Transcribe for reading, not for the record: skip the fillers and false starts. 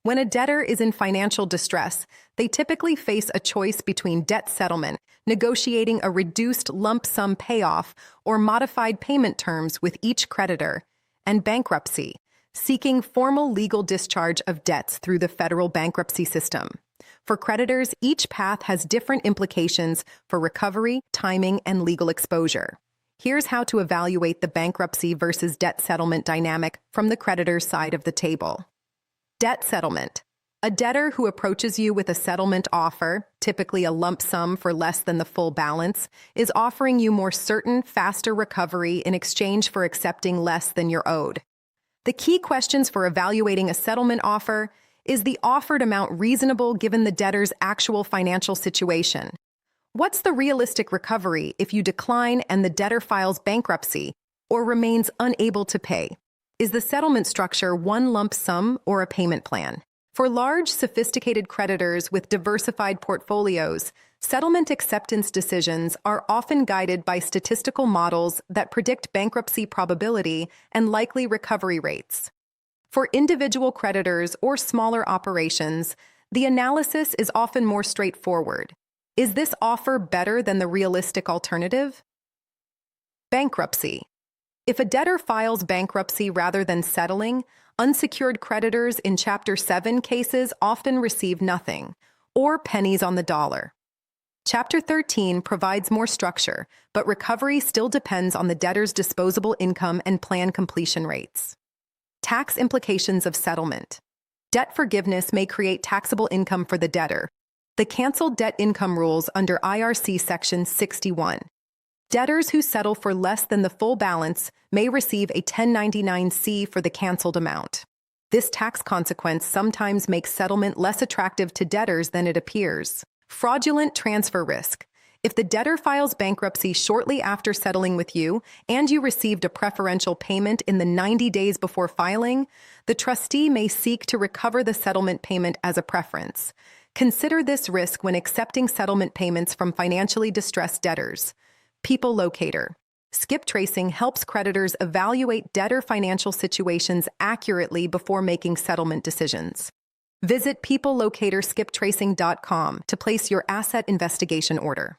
When a debtor is in financial distress, they typically face a choice between debt settlement, negotiating a reduced lump sum payoff, or modified payment terms with each creditor, and bankruptcy, seeking formal legal discharge of debts through the federal bankruptcy system. For creditors, each path has different implications for recovery, timing, and legal exposure. Here's how to evaluate the bankruptcy versus debt settlement dynamic from the creditor's side of the table. Debt settlement. A debtor who approaches you with a settlement offer, typically a lump sum for less than the full balance, is offering you more certain, faster recovery in exchange for accepting less than you're owed. The key questions for evaluating a settlement offer: is the offered amount reasonable given the debtor's actual financial situation? What's the realistic recovery if you decline and the debtor files bankruptcy or remains unable to pay? Is the settlement structure one lump sum or a payment plan? For large, sophisticated creditors with diversified portfolios, settlement acceptance decisions are often guided by statistical models that predict bankruptcy probability and likely recovery rates. For individual creditors or smaller operations, the analysis is often more straightforward. Is this offer better than the realistic alternative? Bankruptcy. If a debtor files bankruptcy rather than settling, unsecured creditors in Chapter 7 cases often receive nothing, or pennies on the dollar. Chapter 13 provides more structure, but recovery still depends on the debtor's disposable income and plan completion rates. Tax implications of settlement. Debt forgiveness may create taxable income for the debtor. The canceled debt income rules under IRC Section 61. Debtors who settle for less than the full balance may receive a 1099-C for the canceled amount. This tax consequence sometimes makes settlement less attractive to debtors than it appears. Fraudulent transfer risk. If the debtor files bankruptcy shortly after settling with you and you received a preferential payment in the 90 days before filing, the trustee may seek to recover the settlement payment as a preference. Consider this risk when accepting settlement payments from financially distressed debtors. People Locator. Skip tracing helps creditors evaluate debtor financial situations accurately before making settlement decisions. Visit peoplelocatorskiptracing.com to place your asset investigation order.